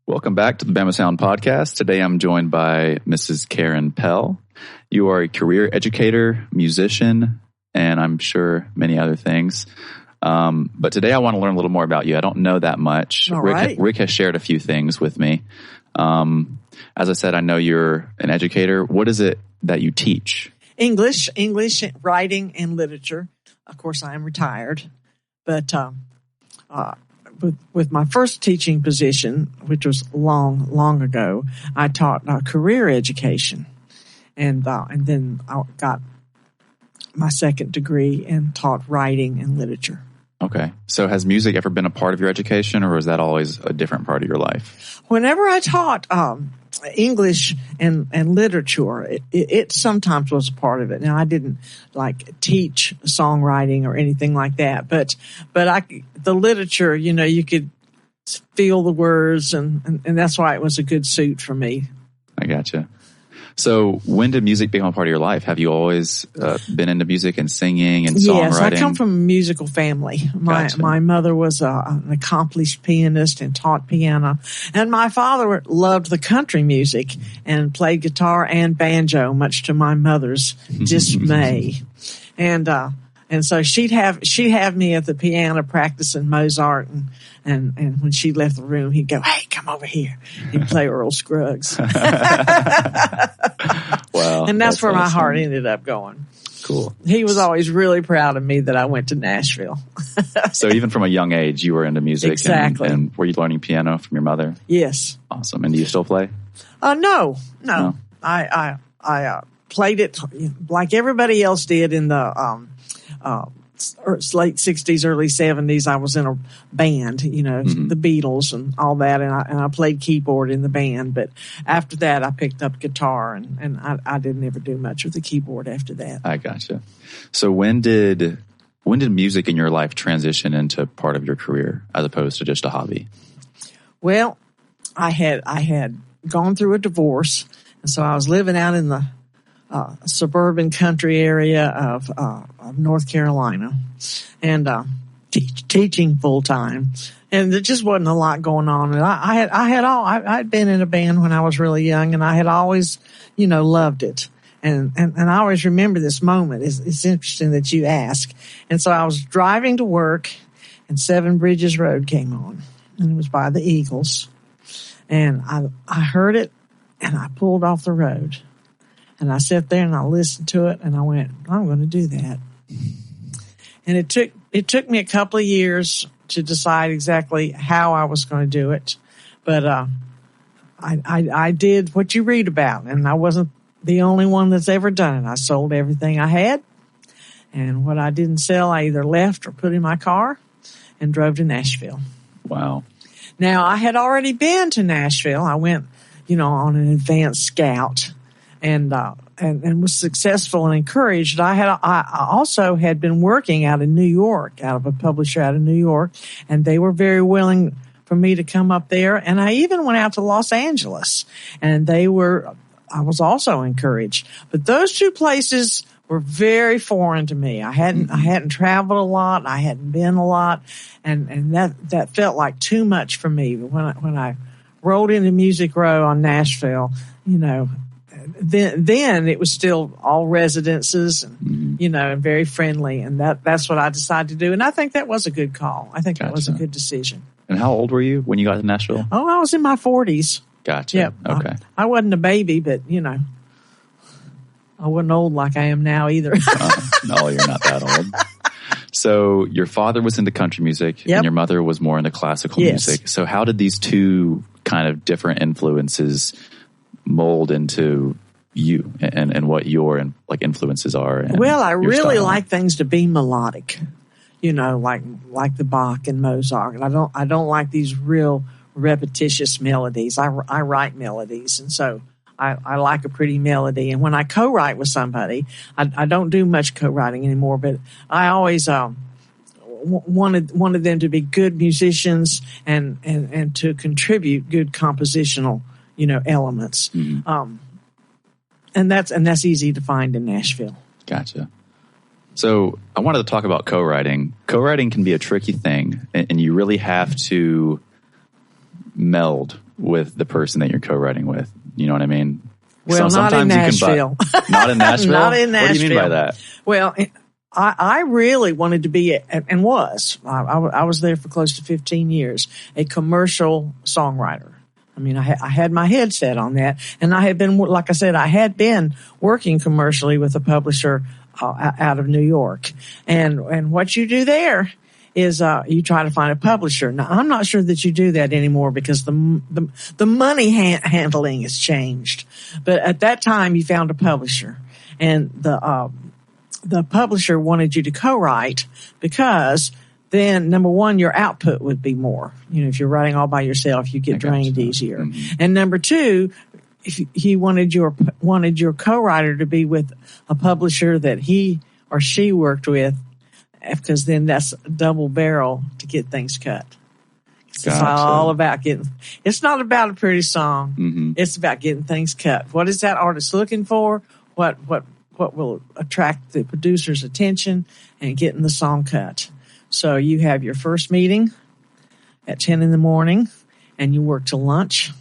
Welcome back to the BamaSound podcast. Today I'm joined by Mrs. Karen Pell. You are a career educator, musician, and I'm sure many other things. But today I want to learn a little more about you. I don't know that much. All right. Rick has shared a few things with me. As I said, I know you're an educator. What is it that you teach? English, writing, and literature. Of course, I am retired, but with my first teaching position, which was long ago, I taught career education, and then I got my second degree and taught writing and literature. Okay. So has music ever been a part of your education, or was that always a different part of your life? Whenever I taught English and literature, it sometimes was a part of it. Now, I didn't teach songwriting or anything like that, but the literature, you could feel the words, and that's why it was a good suit for me. I gotcha. So when did music become a part of your life? Have you always been into music and singing and songwriting? Yes, I come from a musical family. My mother was an accomplished pianist and taught piano. And my father loved the country music and played guitar and banjo, much to my mother's dismay. And so she'd have me at the piano practicing Mozart, and when she left the room, he'd go, "Hey, come over here." He'd play Earl Scruggs. Wow. And that's where my awesome. heart ended up going. Cool. He was always really proud of me that I went to Nashville. So even from a young age, you were into music. Exactly. And were you learning piano from your mother? Yes. Awesome. And do you still play? No. I played it like everybody else did in the late 60s, early 70s. I was in a band, the Beatles and all that, and I played keyboard in the band. But after that, I picked up guitar, and I didn't ever do much with the keyboard after that. I gotcha. So when did music in your life transition into part of your career as opposed to just a hobby? Well, I had gone through a divorce, and so I was living out in the suburban country area of North Carolina, and teaching full time, and there just wasn't a lot going on. And I'd been in a band when I was really young, and I had always, loved it. And I always remember this moment. It's interesting that you ask. And so I was driving to work, and Seven Bridges Road came on, and it was by the Eagles, and I heard it, and I pulled off the road. And I sat there and I listened to it, and I went, "I'm going to do that." And it took me a couple of years to decide exactly how I was going to do it, but I did what you read about, and I wasn't the only one that's ever done it. I sold everything I had, and what I didn't sell, I either left or put in my car and drove to Nashville. Wow! Now, I had already been to Nashville. I went, on an advanced scout. And was successful and encouraged. I also had been working out in New York, out of a publisher out of New York, and they were very willing for me to come up there. And I even went out to Los Angeles, and I was also encouraged. But those two places were very foreign to me. I hadn't traveled a lot. I hadn't been a lot, and that felt like too much for me. When I rolled into Music Row on Nashville, Then it was still all residences and, and very friendly. And that's what I decided to do. And I think that was a good call. I think that was a good decision. And how old were you when you got to Nashville? Oh, I was in my 40s. Gotcha. Yep. Okay. I wasn't a baby, but, I wasn't old like I am now either. No, you're not that old. So your father was into country music and your mother was more into classical music. So how did these two kind of different influences mold into you and what your influences are? Well, I really like things to be melodic, like the Bach and Mozart. And I don't like these real repetitious melodies. I write melodies, and so I like a pretty melody. And when I co-write with somebody, I don't do much co-writing anymore, but I always wanted them to be good musicians and to contribute good compositional elements. Mm-hmm. And that's easy to find in Nashville. Gotcha. So I wanted to talk about co-writing. Co-writing can be a tricky thing, and you really have to meld with the person that you're co-writing with? You know what I mean? Well, not in Nashville. Not in Nashville? Not in Nashville. What do you mean by that? Well, I really wanted to be, and was, I was there for close to 15 years, a commercial songwriter. I mean, I had my head set on that, and I had been, like I said, I had been working commercially with a publisher out of New York. And what you do there is you try to find a publisher. Now, I'm not sure that you do that anymore because the money handling has changed. But at that time, you found a publisher, and the publisher wanted you to co-write because then, number one, your output would be more. You know, if you're writing all by yourself, you get drained easier. Mm-hmm. And number two, if he wanted your co-writer to be with a publisher that he or she worked with, because then that's a double barrel to get things cut. It's all about it's not about a pretty song. Mm-hmm. It's about getting things cut. What is that artist looking for? What will attract the producer's attention and getting the song cut. So you have your first meeting at 10 in the morning and you work till lunch,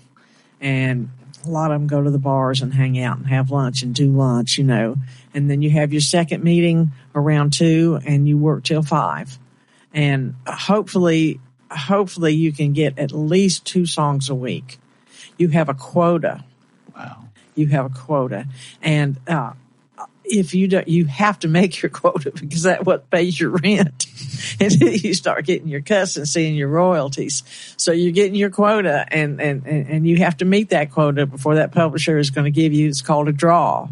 and a lot of them go to the bars and hang out and have lunch and do lunch, you know, and then you have your second meeting around 2 and you work till 5. And hopefully you can get at least 2 songs a week. You have a quota. Wow. You have a quota. And, if you don't, you have to make your quota because that's what pays your rent. And you start getting your cuts and seeing your royalties. So you're getting your quota and you have to meet that quota before that publisher is going to give you, it's called a draw.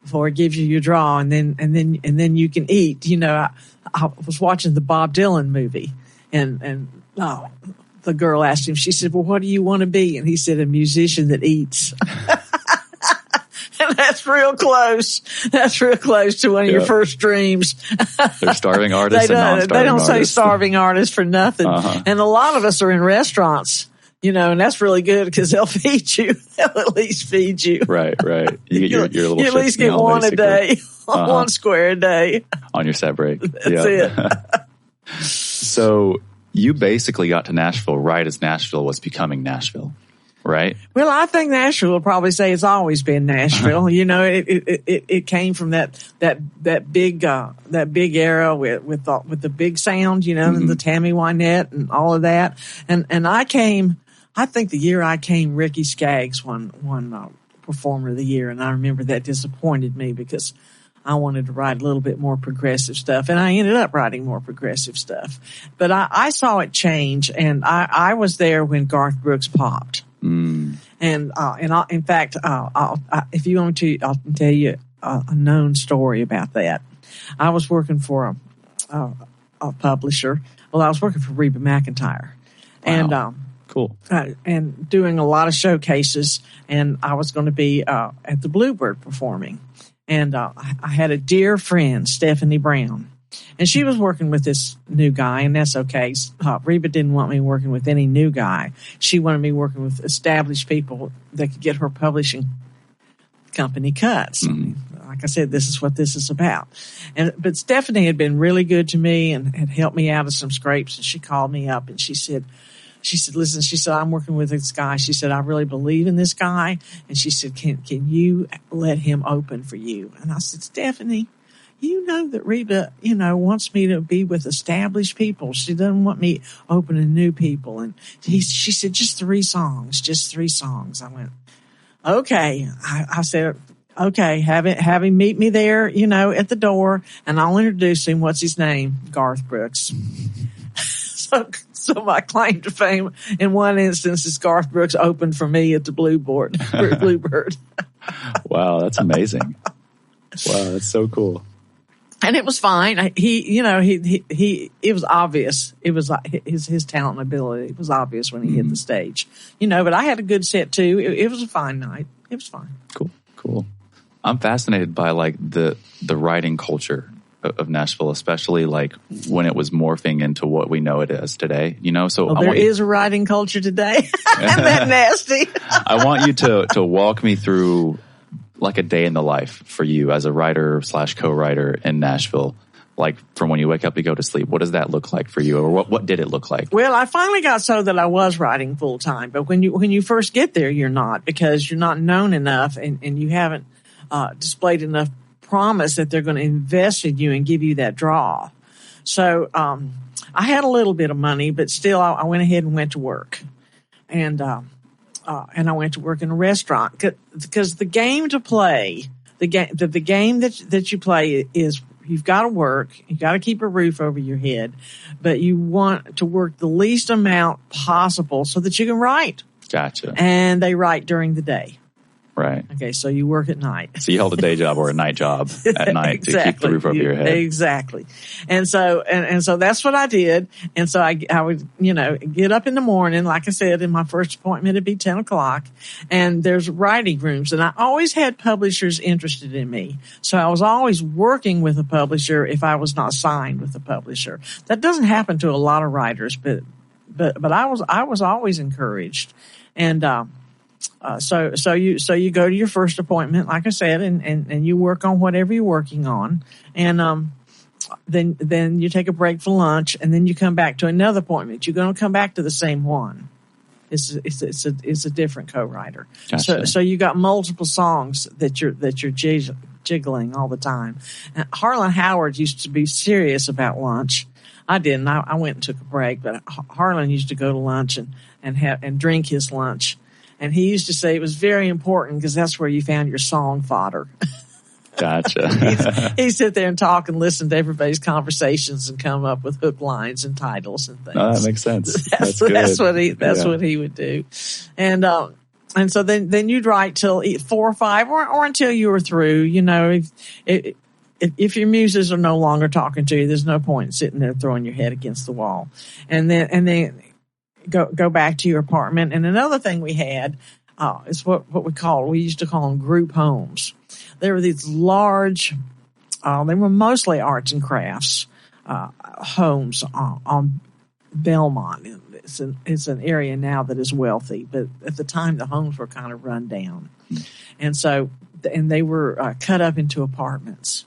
Before it gives you your draw, and then you can eat. You know, I was watching the Bob Dylan movie and the girl asked him, she said, "Well, what do you want to be?" And he said, "A musician that eats." And that's real close. That's real close to one of your first dreams. They're starving artists and non-starving artists. They don't say starving artists for nothing. Uh-huh. And a lot of us are in restaurants, you know, and that's really good because they'll feed you. They'll at least feed you. Right. You get your little you at least get one basically. A day, one square a day. On your set break. That's it. So you basically got to Nashville right as Nashville was becoming Nashville. Right. Well, I think Nashville will probably say it's always been Nashville. You know, it came from that big era with the big sound, you know, mm-hmm. and the Tammy Wynette and all of that. And I think the year I came, Ricky Skaggs won Performer of the Year, and I remember that disappointed me because I wanted to write a little bit more progressive stuff, and I ended up writing more progressive stuff. But I saw it change, and I was there when Garth Brooks popped. Mm. And in fact, if you want to, I'll tell you a known story about that. I was working for a publisher. Well, I was working for Reba McEntire, and cool, and doing a lot of showcases. And I was going to be at the Bluebird performing, and I had a dear friend, Stephanie Brown. And she was working with this new guy, and that's okay. Reba didn't want me working with any new guy. She wanted me working with established people that could get her publishing company cuts. Mm-hmm. Like I said, this is what this is about. But Stephanie had been really good to me and had helped me out of some scrapes. And she called me up and she said, listen, she said, I'm working with this guy. She said, I really believe in this guy. And she said, can you let him open for you? And I said, Stephanie, you know that Reba, you know, wants me to be with established people. She doesn't want me opening new people. And she said, just 3 songs. I went, okay. I said, okay, have him meet me there, you know, at the door, and I'll introduce him. What's his name? Garth Brooks. So my claim to fame in one instance is Garth Brooks opened for me at the Bluebird. Wow, that's amazing. Wow, that's so cool. And it was fine. It was obvious. It was his talent and ability. It was obvious when he hit the stage, you know, but I had a good set too. It was a fine night. It was fine. Cool. I'm fascinated by like the writing culture of Nashville, especially like when it was morphing into what we know it as today, you know? So there is a writing culture today. Isn't that nasty? I want you to walk me through like a day in the life for you as a writer / co-writer in Nashville. like from when you wake up to go to sleep? What does that look like for you, or what did it look like? Well, I finally got so that I was writing full time, but when you first get there, you're not, because you're not known enough and you haven't displayed enough promise that they're going to invest in you and give you that draw. So I had a little bit of money, but still I went ahead and went to work. And I went to work in a restaurant because the game to play, the game that you play is, you've got to work, you've got to keep a roof over your head, but you want to work the least amount possible so that you can write. Gotcha. And they write during the day. Right. Okay, so you work at night. So you held a day job or a night job at night Exactly. to keep the roof over your head. Exactly. And so that's what I did. And so I would, get up in the morning. Like I said, in my first appointment, it'd be 10 o'clock. And there's writing rooms. And I always had publishers interested in me. So I was always working with a publisher if I was not signed with a publisher. That doesn't happen to a lot of writers, but I was always encouraged. And, so you go to your first appointment, like I said, and you work on whatever you're working on. And, then you take a break for lunch, and then you come back to another appointment. You're going to come back to the same one. It's a different co-writer. Gotcha. So you got multiple songs that you're jiggling all the time. And Harlan Howard used to be serious about lunch. I didn't. I went and took a break, but Harlan used to go to lunch and drink his lunch. And he used to say it was very important because that's where you found your song fodder. Gotcha. He'd sit there and talk and listen to everybody's conversations and come up with hook lines and titles and things. Oh, that makes sense. That's what he would do. And so then you'd write till 4 or 5 or until you were through. If your muses are no longer talking to you, there's no point in sitting there throwing your head against the wall. And then go back to your apartment. And another thing we had is what we used to call them group homes. There were these large, they were mostly arts and crafts homes on Belmont. It's an area now that is wealthy, but at the time the homes were kind of run down. And they were cut up into apartments.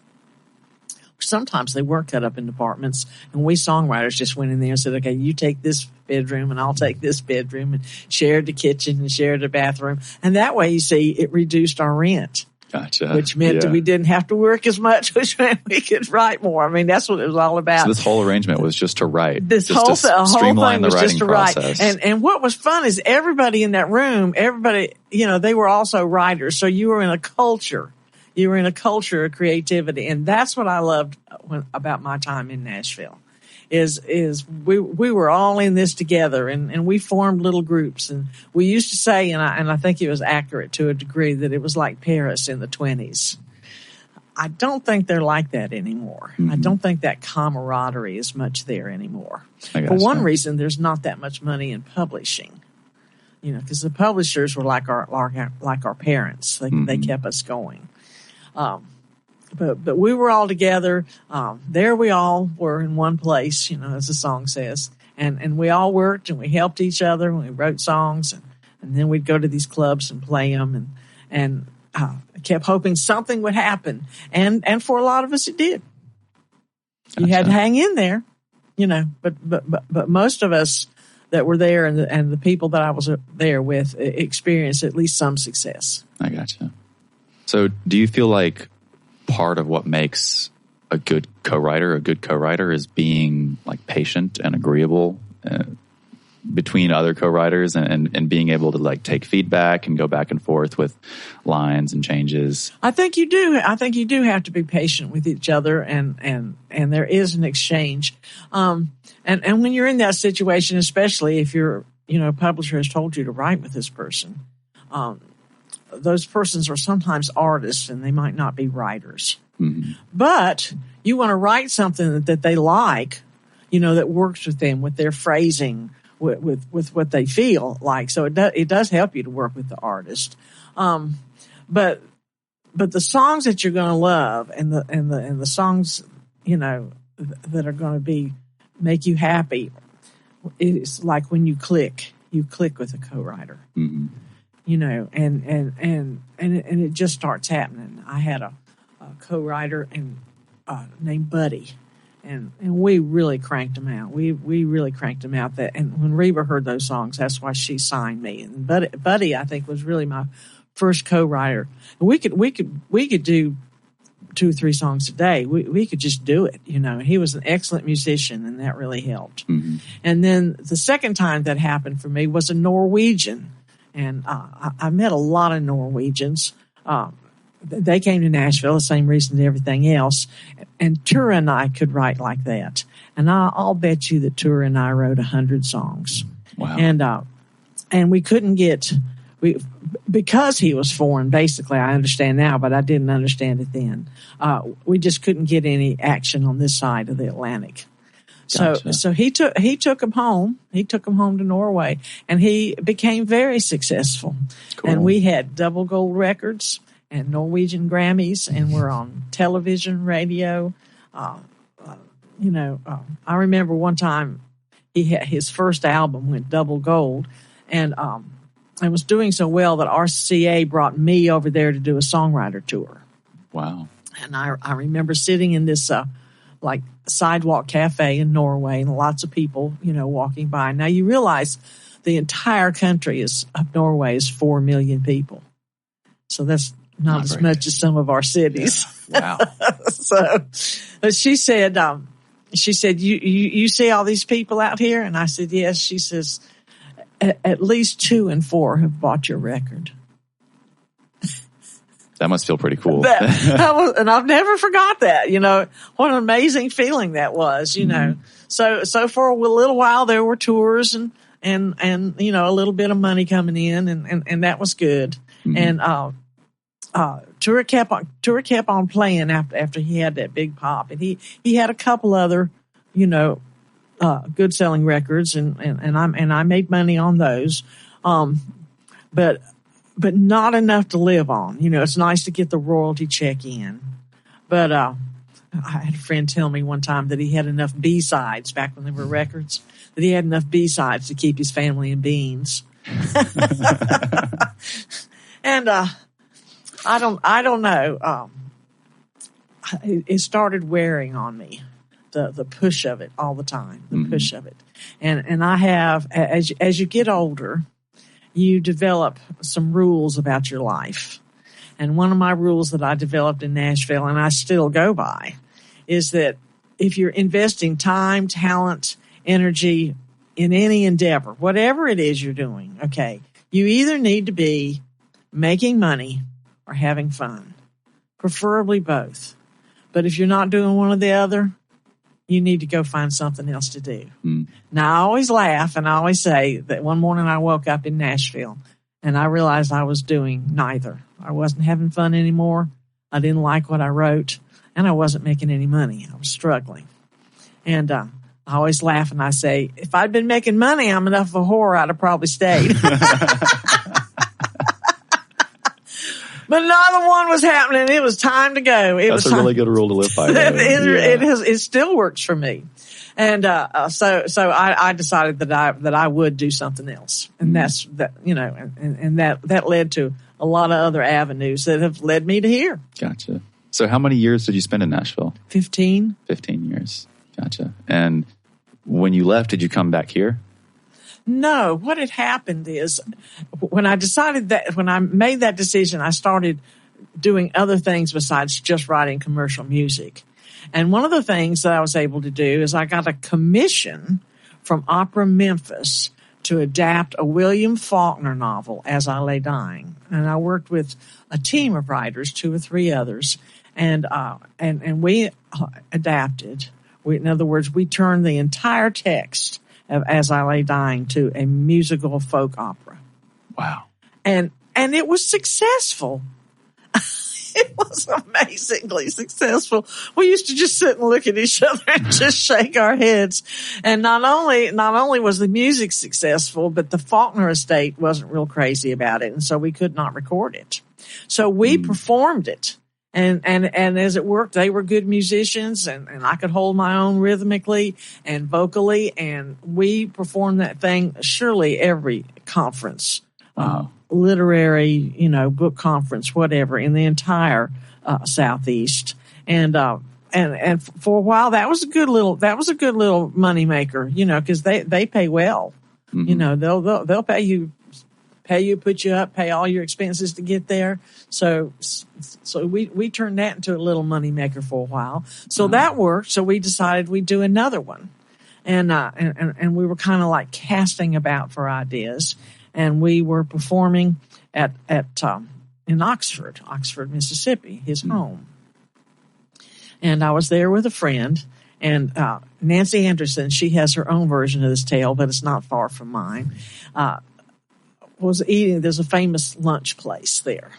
Sometimes they weren't cut up into apartments, and we songwriters just went in there and said, okay, you take this bedroom and I'll take this bedroom, and shared the kitchen and shared the bathroom. And that way, you see, it reduced our rent. Gotcha. Which meant that we didn't have to work as much, which meant we could write more. I mean, that's what it was all about. So this whole arrangement was just to write. Whole streamline thing was just to process. write. And what was fun is everybody in that room, they were also writers. So you were in a culture. You were in a culture of creativity. And that's what I loved about my time in Nashville. Is we were all in this together, and we formed little groups, and we used to say, and I think it was accurate to a degree, that it was like Paris in the 1920s. I don't think they're like that anymore. Mm-hmm. I don't think that camaraderie is much there anymore. For one reason, there's not that much money in publishing, because the publishers were like our parents. They kept us going. But we were all together. There we all were in one place, as the song says. And we all worked and we helped each other and we wrote songs. And then we'd go to these clubs and play them. And I kept hoping something would happen. And for a lot of us, it did. You had to hang in there, but most of us that were there and the people that I was there with experienced at least some success. I gotcha. So do you feel like part of what makes a good co-writer is being like patient and agreeable between other co-writers and being able to like take feedback and go back and forth with lines and changes? I think you do. I think you do have to be patient with each other and there is an exchange. And when you're in that situation, especially if your publisher has told you to write with this person, those persons are sometimes artists and they might not be writers. Mm-hmm. But you want to write something that they like, that works with them, with their phrasing, with what they feel like. So it does help you to work with the artist. But the songs that you're going to love and the songs, that are going to make you happy, it's like when you click with a co-writer. Mm-hmm. And it just starts happening. I had a co-writer named Buddy, And we really cranked them out. We really cranked them out. And when Reba heard those songs, that's why she signed me. And Buddy, I think, was really my first co-writer. And we could do 2 or 3 songs a day. We could just do it. He was an excellent musician, and that really helped. Mm-hmm. And then the second time that happened for me was a Norwegian, and I met a lot of Norwegians. They came to Nashville, the same reason as everything else. And Tura and I could write like that. And I'll bet you that Tura and I wrote 100 songs. Wow. And we couldn't because he was foreign, basically, I understand now, but I didn't understand it then. We just couldn't get any action on this side of the Atlantic. Gotcha. So he took him home. He took him home to Norway, and he became very successful. Cool. And we had double gold records and Norwegian Grammys, and we're on television, radio. I remember one time he had his first album went double gold, and was doing so well that RCA brought me over there to do a songwriter tour. Wow. And I remember sitting in this like sidewalk cafe in Norway, and lots of people, walking by. Now you realize the entire country of Norway is 4 million people. So that's not as much as some of our cities. Yeah. So Wow. she said, you see all these people out here? And I said, yes. She says, at least 2 and 4 have bought your record. That must feel pretty cool. And I've never forgot that. What an amazing feeling that was. Mm-hmm. So for a little while there were tours and a little bit of money coming in, and that was good. Mm-hmm. And Tura kept on playing after he had that big pop, and he had a couple other good selling records, and I made money on those, but not enough to live on. It's nice to get the royalty check in, but I had a friend tell me one time that he had enough B-sides back when there were records, that he had enough B-sides to keep his family in beans. And I don't know. It started wearing on me, the push of it all the time, the mm-hmm. push of it. And I have, as you get older, you develop some rules about your life. And one of my rules that I developed in Nashville, and I still go by, is that if you're investing time, talent, energy in any endeavor, whatever it is you're doing, okay, you either need to be making money or having fun, preferably both. But if you're not doing one or the other, you need to go find something else to do. Mm. Now, I always laugh and I always say that one morning I woke up in Nashville and I realized I was doing neither. I wasn't having fun anymore. I didn't like what I wrote, and I wasn't making any money. I was struggling. And I always laugh and I say, if I'd been making money, I'm enough of a whore, I'd have probably stayed. But neither one was happening. It was time to go. That's a really good rule to live by. It still works for me. And so I decided that I would do something else. And that's that, and that led to a lot of other avenues that have led me to here. Gotcha. So how many years did you spend in Nashville? 15. 15 years. Gotcha. And when you left, did you come back here? No, what had happened is when I made that decision, I started doing other things besides just writing commercial music. And one of the things that I was able to do is I got a commission from Opera Memphis to adapt a William Faulkner novel, As I Lay Dying. And I worked with a team of writers, 2 or 3 others, and we adapted. In other words, we turned the entire text of As I Lay Dying to a musical folk opera. Wow. And it was successful. It was amazingly successful. We used to just sit and look at each other and just shake our heads. And not only was the music successful, but the Faulkner estate wasn't real crazy about it, and so we could not record it. So we performed it. And as it worked, they were good musicians, and I could hold my own rhythmically and vocally, and we performed that thing surely every conference, literary, book conference, whatever, in the entire Southeast. And and for a while that was a good little money maker, because they pay well. Mm-hmm. They'll pay you, put you up, pay all your expenses to get there. So we turned that into a little money maker for a while. So that worked. So we decided we'd do another one. And we were kind of like casting about for ideas, and we were performing in Oxford, Mississippi, his home. And I was there with a friend, and Nancy Anderson, she has her own version of this tale, but it's not far from mine, was eating. There's a famous lunch place there,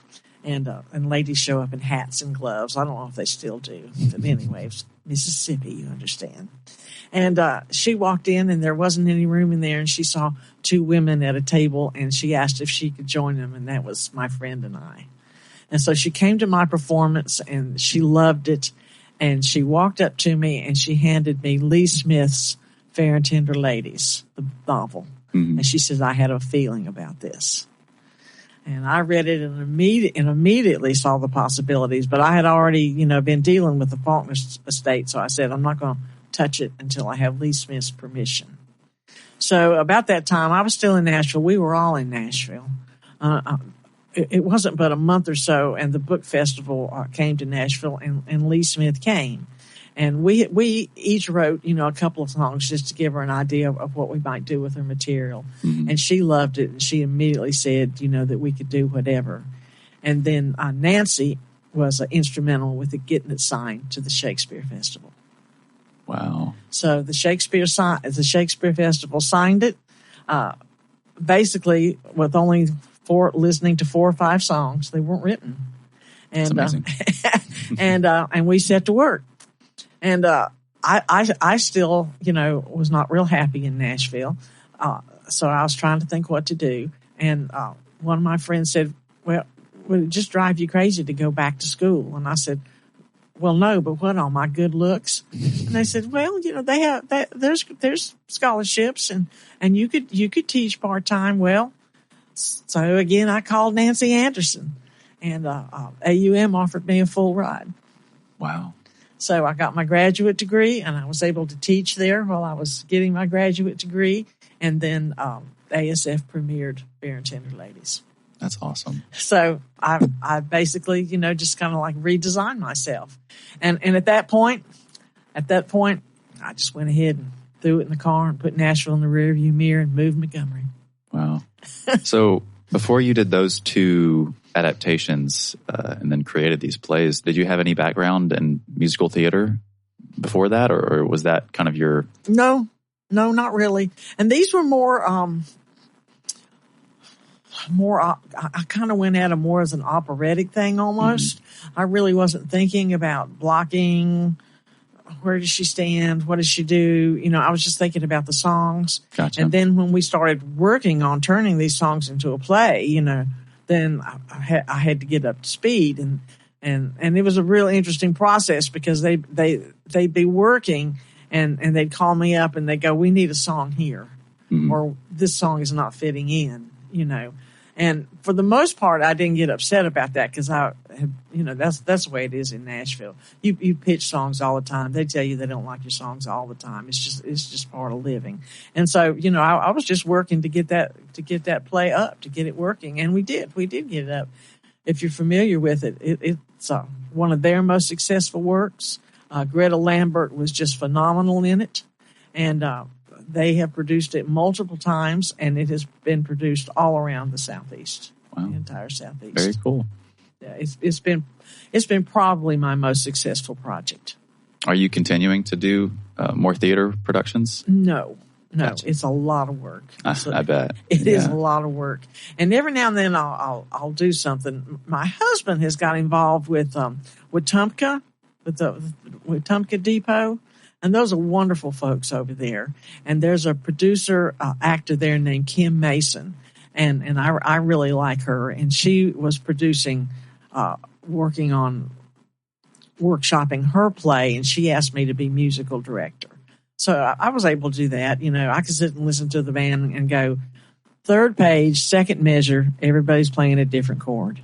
and ladies show up in hats and gloves. I don't know if they still do, but anyway, it's Mississippi, you understand. And she walked in, and there wasn't any room in there, and she saw two women at a table, and she asked if she could join them, and that was my friend and I. And so she came to my performance, and she loved it, and she walked up to me, and she handed me Lee Smith's Fair and Tender Ladies, the novel. Mm-hmm. And she says, I had a feeling about this. And I read it and immediately saw the possibilities, but I had already, been dealing with the Faulkner estate, so I said, I'm not going to touch it until I have Lee Smith's permission. So about that time, I was still in Nashville. We were all in Nashville. It wasn't but a month or so, and the book festival came to Nashville, and Lee Smith came. And we each wrote, a couple of songs just to give her an idea of what we might do with her material. Mm-hmm. And she loved it, and she immediately said, that we could do whatever. And then Nancy was instrumental with getting it signed to the Shakespeare Festival. Wow. So the Shakespeare Festival signed it, basically with only listening to 4 or 5 songs. They weren't written. And, that's amazing. and we set to work. And I still, was not real happy in Nashville. So I was trying to think what to do. And one of my friends said, well, would it just drive you crazy to go back to school? And I said, well, no, but what, all my good looks? And they said, well, they have there's scholarships, and you could teach part-time. Well, so again, I called Nancy Anderson, and AUM offered me a full ride. Wow. So I got my graduate degree, and I was able to teach there while I was getting my graduate degree. And then ASF premiered Fair and Tender Ladies. That's awesome. So I basically, just kind of like redesigned myself. And at that point, I just went ahead and threw it in the car and put Nashville in the rearview mirror and moved Montgomery. Wow. So before you did those 2 adaptations and then created these plays, did you have any background in musical theater before that, or was that kind of your... No, not really. And these were more I kind of went at it more as an operatic thing almost. Mm-hmm. I really wasn't thinking about blocking. Where does she stand? What does she do? I was just thinking about the songs. Gotcha. And then when we started working on turning these songs into a play, then I had to get up to speed, and it was a real interesting process because they'd be working and they'd call me up and they'd go, we need a song here, mm-hmm. or this song is not fitting in, And for the most part, I didn't get upset about that because that's the way it is in Nashville. You pitch songs all the time. They tell you they don't like your songs all the time. It's just part of living. And so, I was just working to get that play up, to get it working, and we did get it up. If you're familiar with it, it's one of their most successful works. Greta Lambert was just phenomenal in it, and they have produced it multiple times, and it has been produced all around the Southeast, the entire Southeast. Very cool. Yeah, it's been probably my most successful project. Are you continuing to do more theater productions? No, Gotcha. It's a lot of work. I bet it is a lot of work, and every now and then I'll do something. My husband has got involved with Tumpka, with Tumpka Depot. And those are wonderful folks over there. And there's a producer, actor there named Kim Mason. And I really like her. And she was producing, working on workshopping her play. And she asked me to be musical director. So I was able to do that. I could sit and listen to the band and go, 3rd page, 2nd measure, everybody's playing a different chord.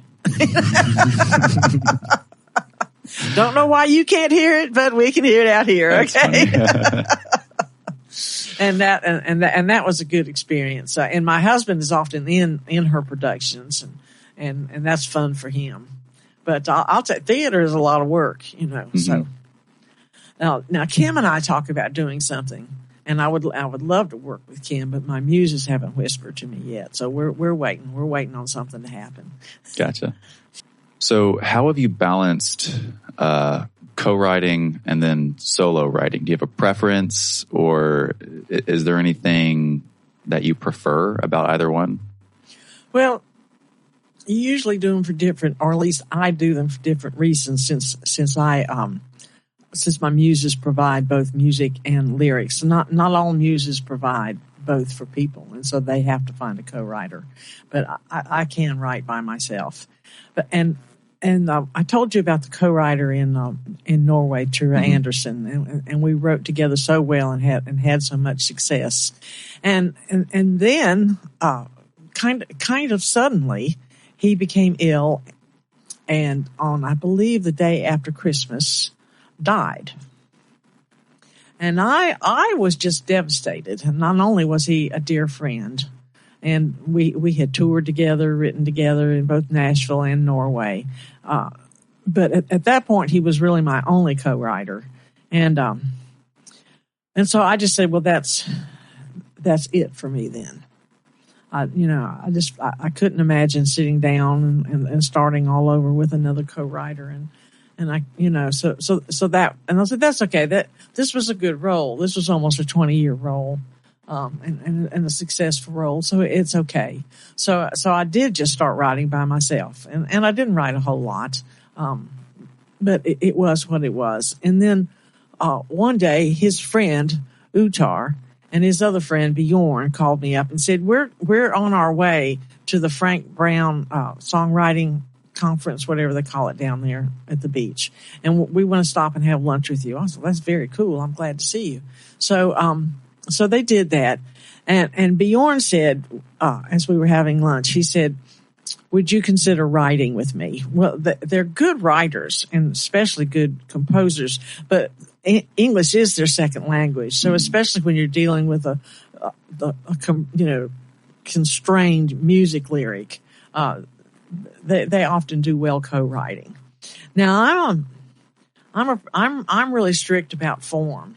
Don't know why you can't hear it, but we can hear it out here. That's okay. And that was a good experience. And my husband is often in her productions, and that's fun for him. But I'll tell you, theater is a lot of work, Mm-hmm. So now Kim and I talk about doing something, and I would love to work with Kim, but my muses haven't whispered to me yet. So we're waiting. We're waiting on something to happen. Gotcha. So how have you balanced co-writing and then solo writing? Do you have a preference, or is there anything that you prefer about either one? Well, you usually do them for different, or at least I do them for different reasons. Since my muses provide both music and lyrics, not all muses provide both for people, and so they have to find a co-writer. But I can write by myself. But and I told you about the co-writer in Norway, Tura Mm-hmm. Anderson, and we wrote together so well and had so much success, and then kind of suddenly he became ill, and on I believe the day after Christmas died. And I was just devastated. And not only was he a dear friend, and we had toured together, written together in both Nashville and Norway. But at that point, he was really my only co-writer. And so I just said, well, that's it for me then. I couldn't imagine sitting down and starting all over with another co-writer. And I, so that, and I said, that's okay. This was a good role. This was almost a 20-year role, and a successful role. So it's okay. So I did just start writing by myself, and I didn't write a whole lot. But it was what it was. And then, one day his friend, Utar, and his other friend, Bjorn, called me up and said, we're on our way to the Frank Brown, songwriting conference, whatever they call it down there at the beach. And we want to stop and have lunch with you. I said, that's very cool. I'm glad to see you. So they did that. And Bjorn said, as we were having lunch, he said, would you consider writing with me? Well, they're good writers and especially good composers, but English is their second language. So especially when you're dealing with a constrained music lyric, they often do well co-writing. Now I'm really strict about form.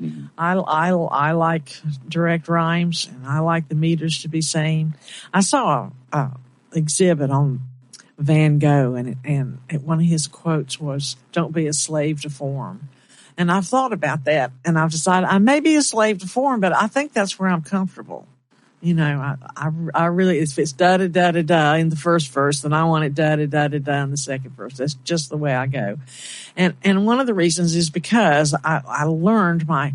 Mm-hmm. I like direct rhymes, and I like the meters to be same. I saw a exhibit on Van Gogh, and one of his quotes was, "Don't be a slave to form." And I've thought about that, and I've decided I may be a slave to form, but I think that's where I'm comfortable. I really, if it's da-da-da-da-da in the first verse, then I want it da-da-da-da-da in the second verse. That's just the way I go. And one of the reasons is because I learned my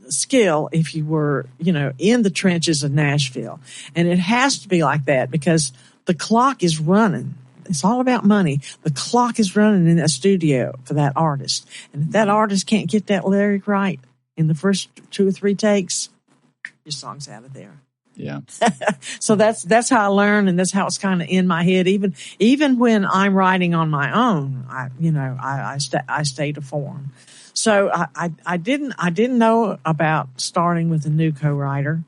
skill, if you were, in the trenches of Nashville. And it has to be like that because the clock is running. It's all about money. The clock is running in that studio for that artist. And if that artist can't get that lyric right in the first 2 or 3 takes, your song's out of there. Yeah. So that's how I learn, and that's how it's kind of in my head. Even when I'm writing on my own, I stay to form. So I didn't know about starting with a new co-writer.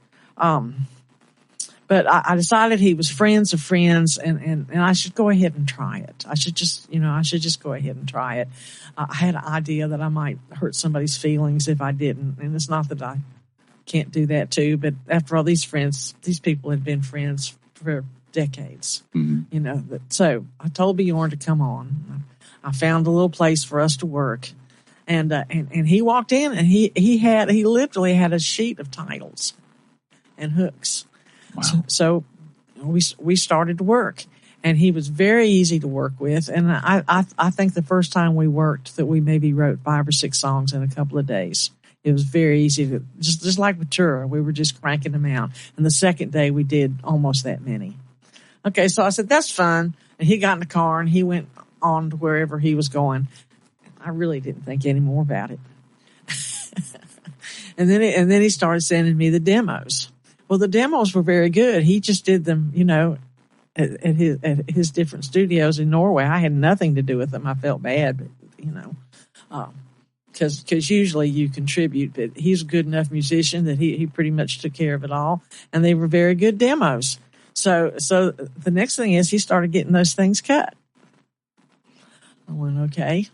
But I decided he was friends of friends, and I should go ahead and try it. I should just go ahead and try it. I had an idea that I might hurt somebody's feelings if I didn't, and it's not that I can't do that too. But after all, these people had been friends for decades, mm-hmm. So I told Bjorn to come on. I found a little place for us to work, and he walked in, and he literally had a sheet of titles and hooks. Wow. So we started to work, and he was very easy to work with. And I think the first time we worked that we maybe wrote 5 or 6 songs in a couple of days. It was very easy to, just like with Tura, we were just cranking them out. And the second day we did almost that many. Okay, so I said, that's fun. And he got in the car and he went on to wherever he was going. I really didn't think any more about it. and then he started sending me the demos. Well, the demos were very good. He just did them, at his different studios in Norway. I had nothing to do with them. I felt bad, but because usually you contribute, but he's a good enough musician that he pretty much took care of it all, and they were very good demos. So the next thing is he started getting those things cut. I went, okay.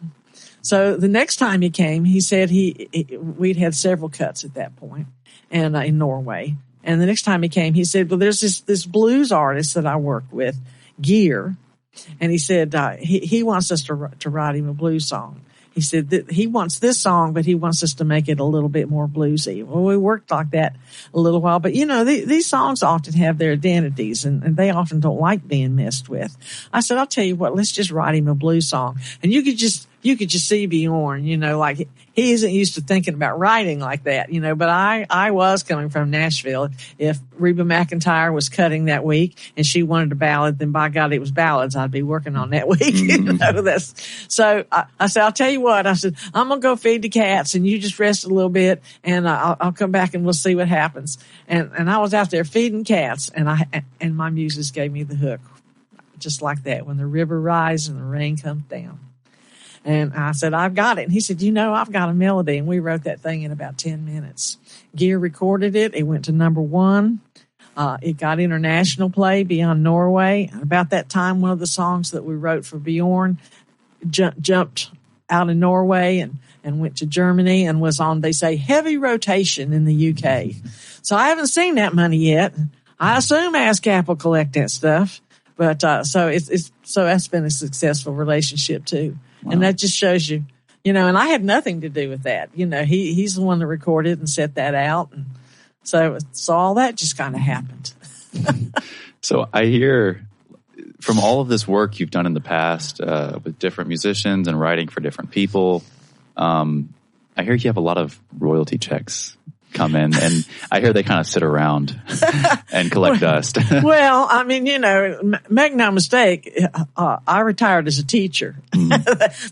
So the next time he came, he said we'd had several cuts at that point, and in Norway. And the next time he came, he said, well, there's this blues artist that I work with, Gear, and he said he wants us to write him a blues song. He said that he wants this song, but he wants us to make it a little bit more bluesy. Well, we worked like that a little while, but these songs often have their identities, and they often don't like being messed with. I said, I'll tell you what, let's just write him a blues song. And you could just see Bjorn, like he isn't used to thinking about writing like that, but I was coming from Nashville. If Reba McEntire was cutting that week and she wanted a ballad, then by God, it was ballads I'd be working on that week. So I said, I'll tell you what, I said, I'm going to go feed the cats and you just rest a little bit and I'll come back and we'll see what happens. And I was out there feeding cats and my Muses gave me the hook just like that. When the river rises and the rain comes down. And I said, I've got it. And he said, I've got a melody. And we wrote that thing in about 10 minutes. Gear recorded it. It went to number 1. It got international play beyond Norway. And about that time, one of the songs that we wrote for Bjorn jumped out of Norway and went to Germany and was on, they say, heavy rotation in the UK. So I haven't seen that money yet. I assume ASCAP will collect that stuff. But so that's been a successful relationship, too. Wow. And that just shows you, and I had nothing to do with that. He's the one that recorded and set that out. And so all that just kind of happened. So I hear from all of this work you've done in the past with different musicians and writing for different people, I hear you have a lot of royalty checks come in, and I hear they kind of sit around and collect dust. Well, I mean, make no mistake, I retired as a teacher.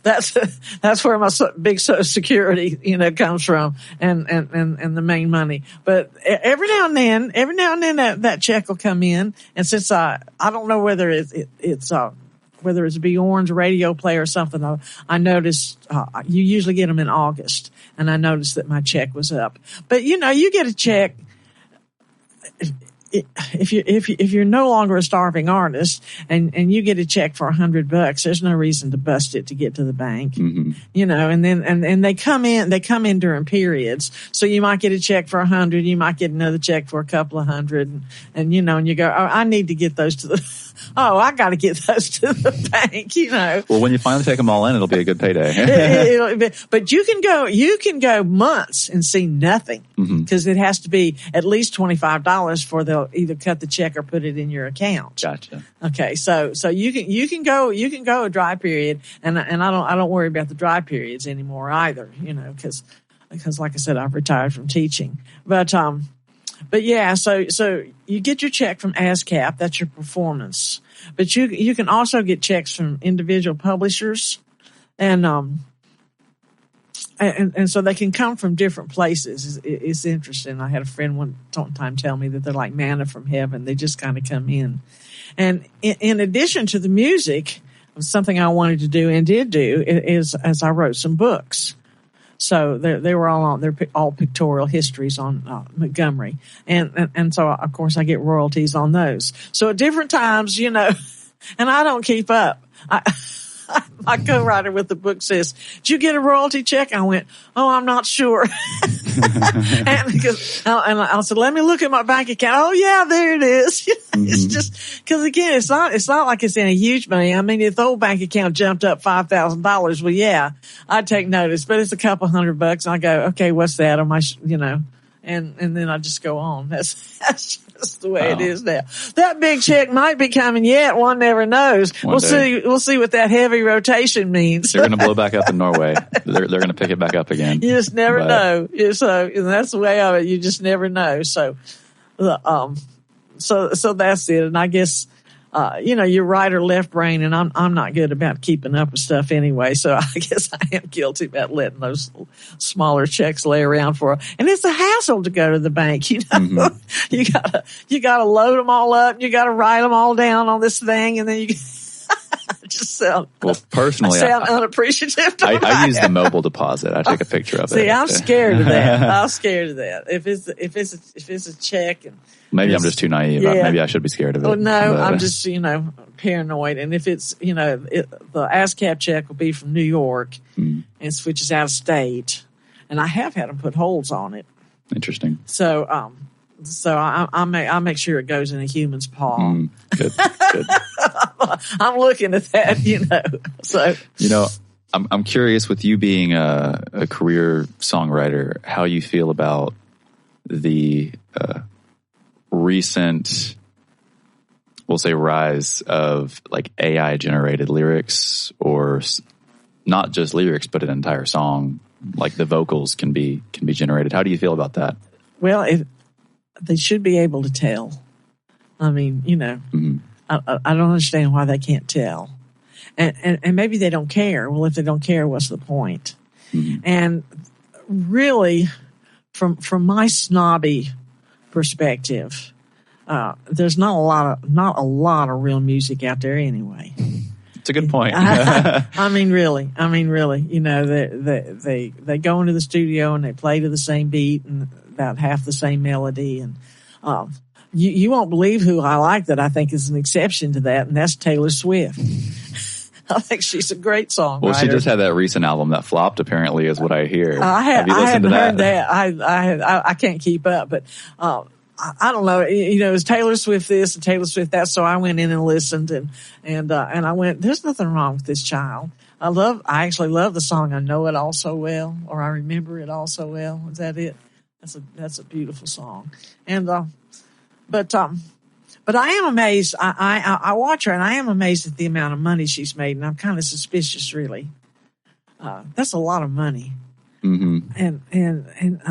That's where my big Social Security, comes from, and the main money. But every now and then that check will come in, and since I don't know whether whether it's Bjorn's radio play or something, I noticed you usually get them in August, and I noticed that my check was up. But you get a check if you're no longer a starving artist and you get a check for $100, there's no reason to bust it to get to the bank, and then they come in during periods. So you might get a check for $100, you might get another check for a couple of $100, and you go, oh, I need to get those to the, I got to get those to the bank, Well, when you finally take them all in, it'll be a good payday. But you can go months and see nothing because it has to be at least $25 for they'll either cut the check or put it in your account. Gotcha. Okay, so you can go a dry period, and I don't worry about the dry periods anymore either, because like I said, I've retired from teaching. But yeah, so you get your check from ASCAP, that's your performance. But you can also get checks from individual publishers, and so they can come from different places. It's interesting. I had a friend one time tell me that they're like manna from heaven. They just kind of come in. And in addition to the music, something I wanted to do and did do is I wrote some books. So they were they're all pictorial histories on Montgomery, and so of course I get royalties on those. So at different times, and I don't keep up. My co-writer with the book says, "Did you get a royalty check?" I went, "Oh, I'm not sure." and I said, "Let me look at my bank account." Oh yeah, there it is. It's just because again, it's not like it's any huge money. I mean, if the whole bank account jumped up $5,000, well, yeah, I'd take notice. But it's a couple $100. And I go, okay, what's that on my, and then I just go on. That's just the way it is now. That big check might be coming yet. One never knows. We'll see what that heavy rotation means. They're going to blow back up in Norway. They're going to pick it back up again. You just never know. So that's the way of it. You just never know. So that's it. And I guess you're right or left brain, and I'm not good about keeping up with stuff anyway. So I guess I am guilty about letting those smaller checks lay around and it's a hassle to go to the bank. You gotta load them all up. You gotta write them all down on this thing, and then you just sound unappreciative. I use the mobile deposit. I take a picture of it. See, I'm scared of that. I'm scared of that. If it's a check, and maybe I'm just too naive. Yeah. Maybe I should be scared of it. Oh no, I'm just paranoid. And if it's the ASCAP check will be from New York and switches out of state, and I have had them put holes on it. Interesting. So I make sure it goes in a human's paw. Good. I'm looking at that, So I'm curious, with you being a career songwriter, how you feel about the recent, we'll say, rise of like AI generated lyrics, or not just lyrics, but an entire song, like the vocals can be generated. How do you feel about that? Well, they should be able to tell. I mean, I don't understand why they can't tell. And maybe they don't care. Well, if they don't care, what's the point? Mm-hmm. And really, from my snobby perspective, there's not a lot of real music out there anyway. It's a good point. I mean, really, they go into the studio and they play to the same beat and about half the same melody, and you won't believe who I like that I think is an exception to that, and that's Taylor Swift. I think she's a great songwriter. Well, she just had that recent album that flopped, apparently, is what I hear. I haven't heard that. I can't keep up, but I don't know. Is Taylor Swift this and Taylor Swift that? So I went in and listened, and I went, there's nothing wrong with this child. I actually love the song "I Know It All So Well," or "I Remember It All So Well." Is that it? That's a beautiful song. And but I am amazed. I watch her, and I am amazed at the amount of money she's made, and I'm kind of suspicious, really. That's a lot of money. Mm-hmm. And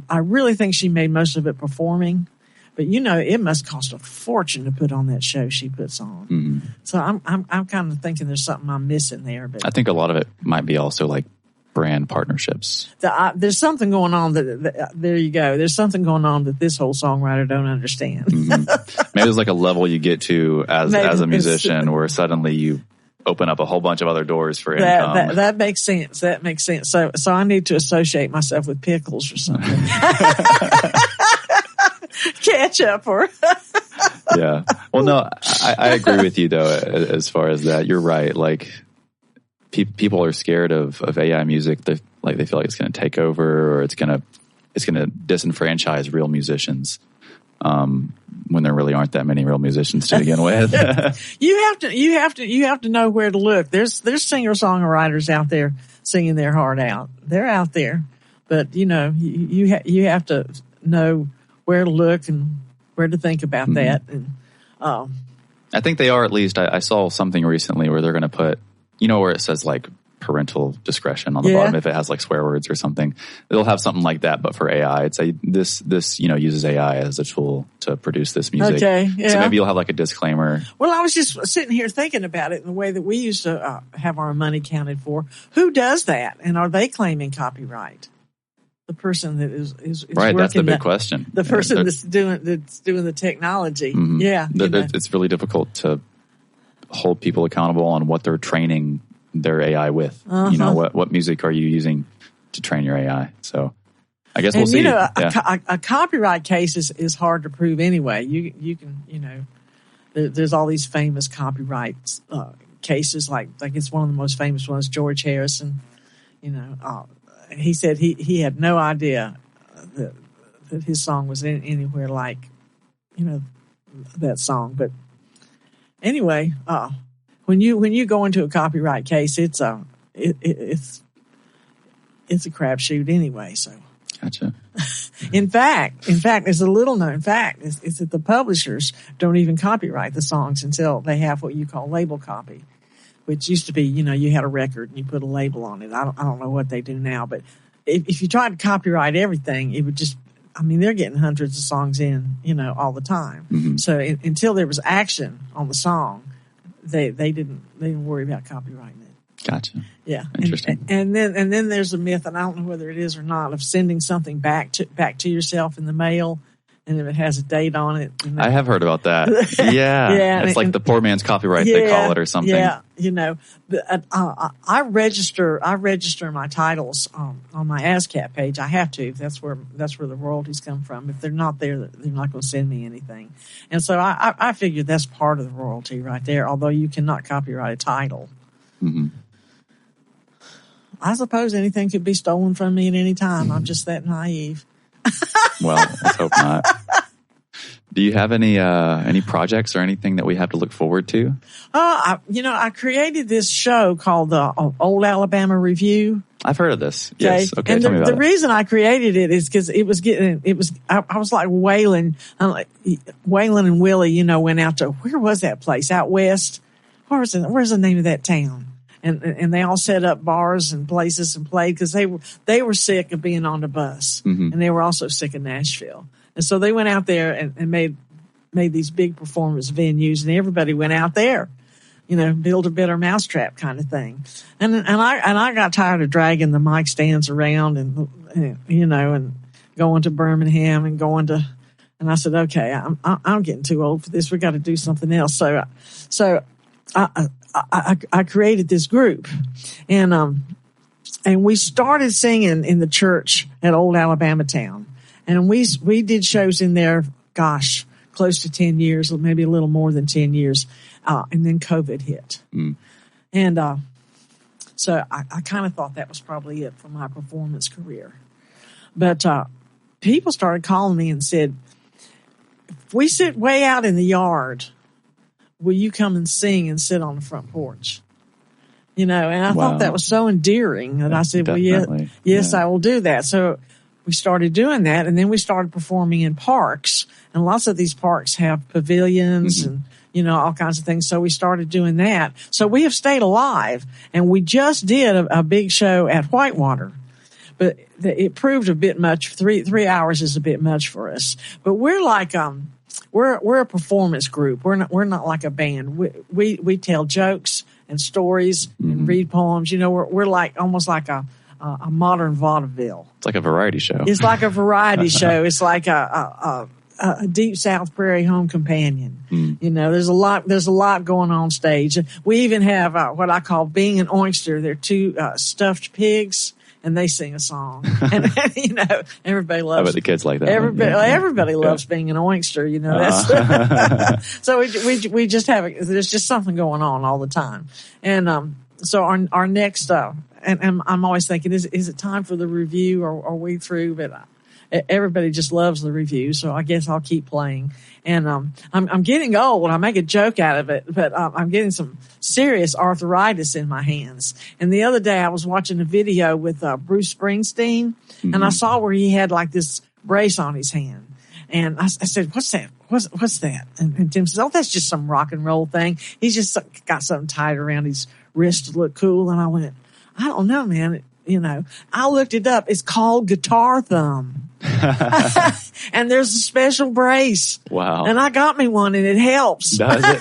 I really think she made most of it performing. But it must cost a fortune to put on that show she puts on. Mm-hmm. So I'm kind of thinking there's something I'm missing there. But I think a lot of it might be also like brand partnerships. There's something going on that there you go. There's something going on that this whole songwriter don't understand. Mm-hmm. Maybe there's like a level you get to as a musician where suddenly you open up a whole bunch of other doors for income. That makes sense. That makes sense. So I need to associate myself with pickles or something. Ketchup or yeah. Well, no, I agree with you though. As far as that, you're right. Like people are scared of AI music. They feel like it's going to take over, or it's going to disenfranchise real musicians. When there really aren't that many real musicians to begin with. You have to know where to look. There's singer-songwriters out there singing their heart out. They're out there, but you have to know where to look and where to think about that. And I think they are, at least. I saw something recently where they're going to put, where it says like parental discretion on the bottom if it has like swear words or something. They'll have something like that, but for AI. It's this uses AI as a tool to produce this music. Okay, yeah. So maybe you'll have like a disclaimer. Well, I was just sitting here thinking about it in the way that we used to have our money counted for. Who does that? And are they claiming copyright? The person that is right. That's the big question. The person that's doing the technology. Mm-hmm. Yeah. It's really difficult to hold people accountable on what they're training their AI with. Uh-huh. What music are you using to train your AI? So I guess we'll see. A copyright case is hard to prove anyway. You can there's all these famous copyright cases, like it's one of the most famous ones, George Harrison. He said he had no idea that his song was anywhere like that song. But anyway, when you go into a copyright case, it's a crapshoot anyway. So gotcha. In fact, there's a little known fact is that the publishers don't even copyright the songs until they have what you call label copy, which used to be, you had a record and you put a label on it. I don't know what they do now, but if you tried to copyright everything, it would just, I mean, they're getting hundreds of songs in, all the time. Mm-hmm. So until there was action on the song, they didn't worry about copyrighting it. Gotcha. Yeah. Interesting. And then there's a myth, and I don't know whether it is or not, of sending something back to yourself in the mail. And if it has a date on it. I have heard about that. Yeah. Yeah. It's like the poor man's copyright, they call it, or something. Yeah. I register my titles on my ASCAP page. I have to. That's where the royalties come from. If they're not there, they're not going to send me anything. And so I figure that's part of the royalty right there, although you cannot copyright a title. Mm-hmm. I suppose anything could be stolen from me at any time. I'm just that naive. Well, let's hope not. Do you have any projects or anything that we have to look forward to? I created this show called the Old Alabama Review. I've heard of this. Yes. Okay. And tell me about the reason I created it is because I was like Waylon. Waylon and Willie, went out to, where was that place? Out west. Where's the name of that town? And they all set up bars and places and played because they were sick of being on the bus. Mm-hmm. And they were also sick of Nashville. And so they went out there and made these big performance venues, and everybody went out there, build a better mousetrap kind of thing. And I got tired of dragging the mic stands around and going to Birmingham and I said, okay, I'm getting too old for this. We got to do something else. So I created this group, and we started singing in the church at Old Alabama Town, and we did shows in there, gosh, close to 10 years, maybe a little more than 10 years, and then COVID hit, and so I kind of thought that was probably it for my performance career, but people started calling me and said, if we sit way out in the yard, will you come and sing and sit on the front porch? And I thought that was so endearing that I said, Definitely. yes, I will do that. So we started doing that, and then we started performing in parks, and lots of these parks have pavilions and, all kinds of things. So we started doing that. So we have stayed alive, and we just did a big show at Whitewater. But it proved a bit much. 3 hours is a bit much for us. But we're like, we're a performance group. We're not like a band. We tell jokes and stories and read poems. We're like almost like a modern vaudeville. It's like a variety show. It's like a variety show. It's like a Deep South Prairie Home Companion. There's a lot going on stage. We even have what I call Being an Oinkster. They're two stuffed pigs, and they sing a song. And everybody loves. I bet the kids like that. Everybody loves Being an Oinkster. That's so we just have there's just something going on all the time. And so our next and I'm always thinking, is it time for the review, or are we through? But everybody just loves the review, so I guess I'll keep playing. And I'm getting old. I make a joke out of it, but I'm getting some serious arthritis in my hands. And the other day I was watching a video with Bruce Springsteen, and I saw where he had like this brace on his hand. And I said, what's that? What's that? And Tim says, oh, that's just some rock and roll thing. He's just got something tied around his wrist to look cool. And I went, I don't know, man. I looked it up. It's called guitar thumb. And there's a special brace. Wow. And I got me one, and it helps. Does it?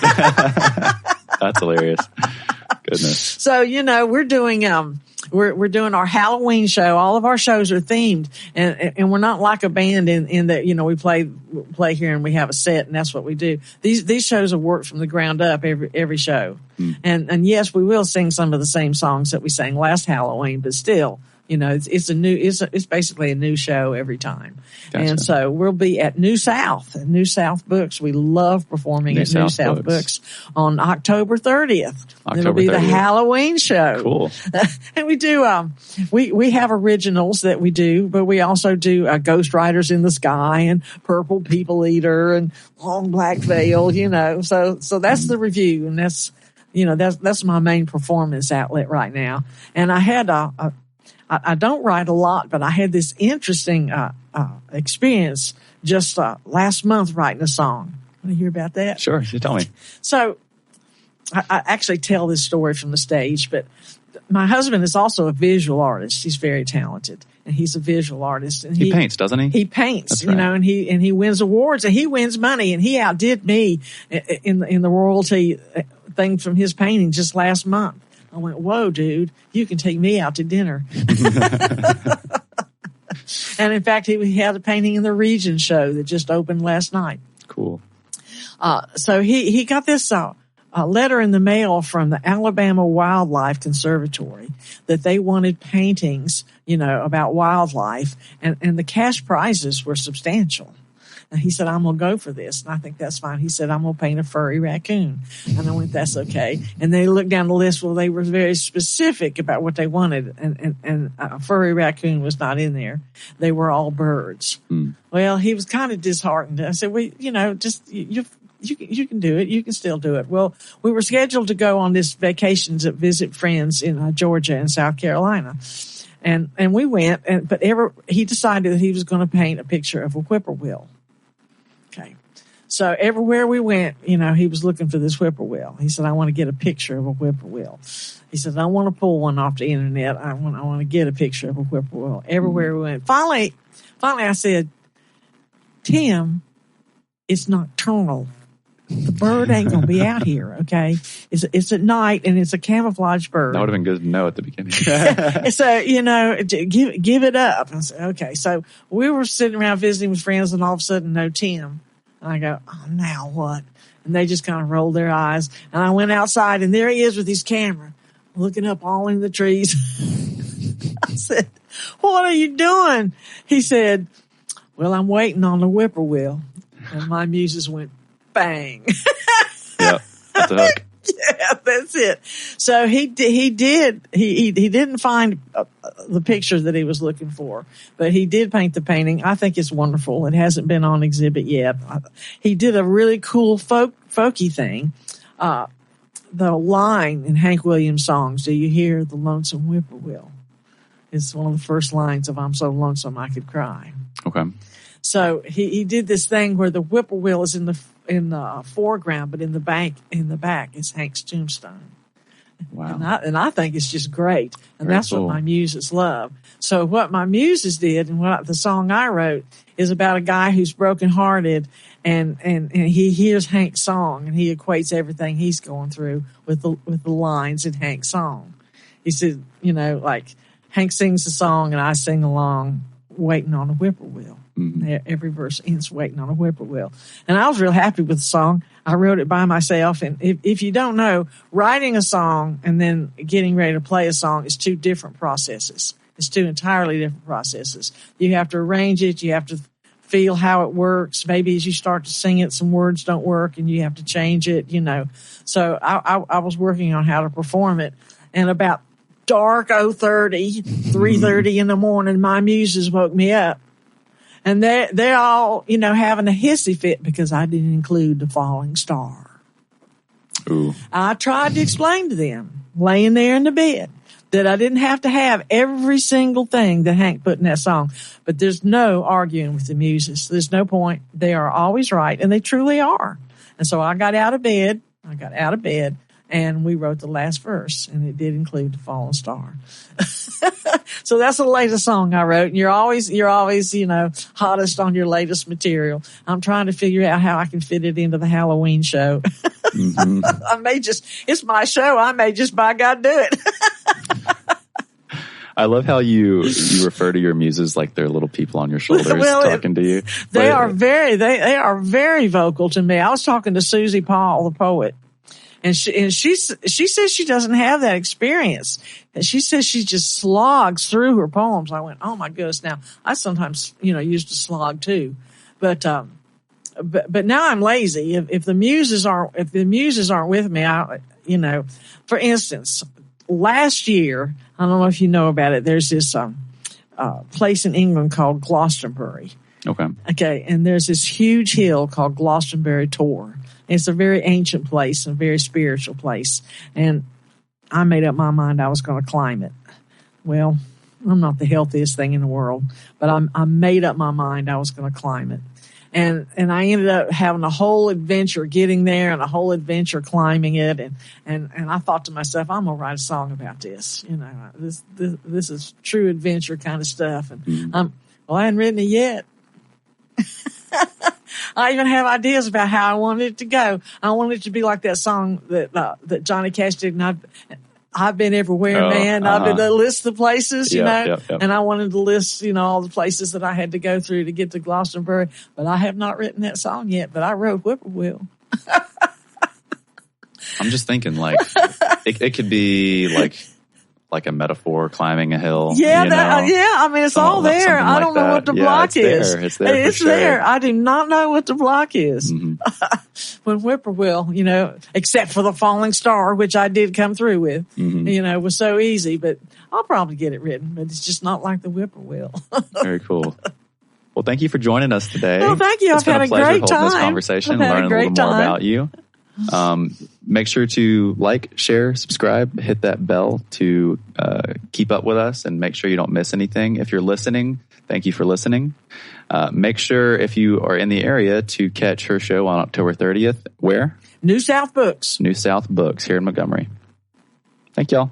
That's hilarious. Goodness. So, we're doing we're doing our Halloween show. All of our shows are themed, and we're not like a band in that, we play here and we have a set, and that's what we do. These shows are worked from the ground up every show. And yes, we will sing some of the same songs that we sang last Halloween, but still, it's basically a new show every time. Gotcha. And so we'll be at New South Books. We love performing at New South Books on October 30th. It'll be the Halloween show. Cool. And we do, we have originals that we do, but we also do Ghost Riders in the Sky and Purple People Eater and Long Black Veil, so that's the review, and that's my main performance outlet right now. And I had I don't write a lot, but I had this interesting experience just last month writing a song. Want to hear about that? Sure, you tell me. So I actually tell this story from the stage, but my husband is also a visual artist. He's very talented. and he's a visual artist. And he paints, doesn't he? He paints, That's right. and he wins awards, and he wins money, and he outdid me in the royalty thing from his painting just last month. I went, whoa, dude, you can take me out to dinner. And in fact, he had a painting in the Region show that just opened last night. Cool. So he got this a letter in the mail from the Alabama Wildlife Conservatory that they wanted paintings, about wildlife, and the cash prizes were substantial. And he said, I'm going to go for this. And I think that's fine. He said, I'm going to paint a furry raccoon. And I went, that's okay. And they looked down the list. Well, they were very specific about what they wanted. And a furry raccoon was not in there. They were all birds. Well, he was kind of disheartened. I said, well, just you can do it. You can still do it. Well, we were scheduled to go on this vacation to visit friends in Georgia and South Carolina. And we went, but he decided that he was going to paint a picture of a whippoorwill. Okay. So everywhere we went, he was looking for this whippoorwill. He said, I want to get a picture of a whippoorwill. He said, I want to pull one off the internet. I want to get a picture of a whippoorwill. Everywhere we went. Finally I said, Tim, it's nocturnal. The bird ain't going to be out here, okay? It's at night, and it's a camouflage bird. That would have been good to know at the beginning. So, give it up. I said, okay. So we were sitting around visiting with friends, and all of a sudden, no Tim. And I go, oh, now what? And they just kind of rolled their eyes. And I went outside, and there he is with his camera, looking up all in the trees. I said, what are you doing? He said, well, I'm waiting on the whippoorwill. And my muses went, bang. Yeah, that's a hook. Yeah, that's it. So he didn't find the picture that he was looking for, but he did paint the painting. I think it's wonderful. It hasn't been on exhibit yet. He did a really cool folky thing. The line in Hank Williams' songs, "Do you hear the lonesome whippoorwill?" It's one of the first lines of "I'm so lonesome I could cry." Okay. So he did this thing where the whippoorwill is in the foreground, but in the back is Hank's tombstone. Wow. And I think it's just great. And Very that's cool. what my muses love. So what my muses did, and what the song I wrote, is about a guy who's brokenhearted, and he hears Hank's song, and he equates everything he's going through with the lines in Hank's song. He said, like Hank sings the song and I sing along, waiting on a whippoorwill. Mm-hmm. Every verse ends waiting on a whippoorwill. And I was real happy with the song. I wrote it by myself. And if you don't know, writing a song and then getting ready to play a song is two different processes. It's two entirely different processes. You have to arrange it. You have to feel how it works. Maybe as you start to sing it, some words don't work and you have to change it, So I was working on how to perform it. And about dark 3:30 in the morning, my muses woke me up. And they're all, having a hissy fit because I didn't include the falling star. Ooh. I tried to explain to them, laying there in the bed, that I didn't have to have every single thing that Hank put in that song. But there's no arguing with the muses. There's no point. They are always right, and they truly are. And so I got out of bed, and we wrote the last verse, and it did include the fallen star. So that's the latest song I wrote. And you're always, hottest on your latest material. I'm trying to figure out how I can fit it into the Halloween show. Mm-hmm. It's my show. I may just by God do it. I love how you refer to your muses like they're little people on your shoulders talking to you. They are very vocal to me. I was talking to Susie Paul, the poet. And she says she doesn't have that experience. And she says she just slogs through her poems. I went, oh my goodness. Now I sometimes, used to slog too, but now I'm lazy. If the muses aren't with me, for instance, last year, I don't know if you know about it. There's this, place in England called Glastonbury. Okay. And there's this huge hill called Glastonbury Tor. It's a very ancient place, a very spiritual place. And I made up my mind I was going to climb it. Well, I'm not the healthiest thing in the world, but I made up my mind I was going to climb it. And I ended up having a whole adventure getting there and a whole adventure climbing it. And I thought to myself, I'm going to write a song about this. You know, this is true adventure kind of stuff. And I hadn't written it yet. I even have ideas about how I wanted it to go. I wanted it to be like that song that Johnny Cash did. And I've been everywhere, man. I've been to list the places, you know, and I wanted to list, you know, all the places that I had to go through to get to Gloucester. But I have not written that song yet, but I wrote Whippoorwill. I'm just thinking like, it could be like a metaphor climbing a hill. Yeah, I mean, it's all there. I don't know what the block is. It's there. It's there. I do not know what the block is. When Whippoorwill, you know, except for the falling star, which I did come through with, you know, was so easy. But I'll probably get it written, but it's just not like the Whippoorwill. Very cool. Well, thank you for joining us today. Well, thank you. I've had a great time. Holding this conversation and learning a little more about you. Make sure to like, share, subscribe, hit that bell to keep up with us and make sure you don't miss anything. If you're listening, thank you for listening. Make sure if you are in the area to catch her show on October 30th. Where? New South Books. New South Books here in Montgomery. Thank y'all.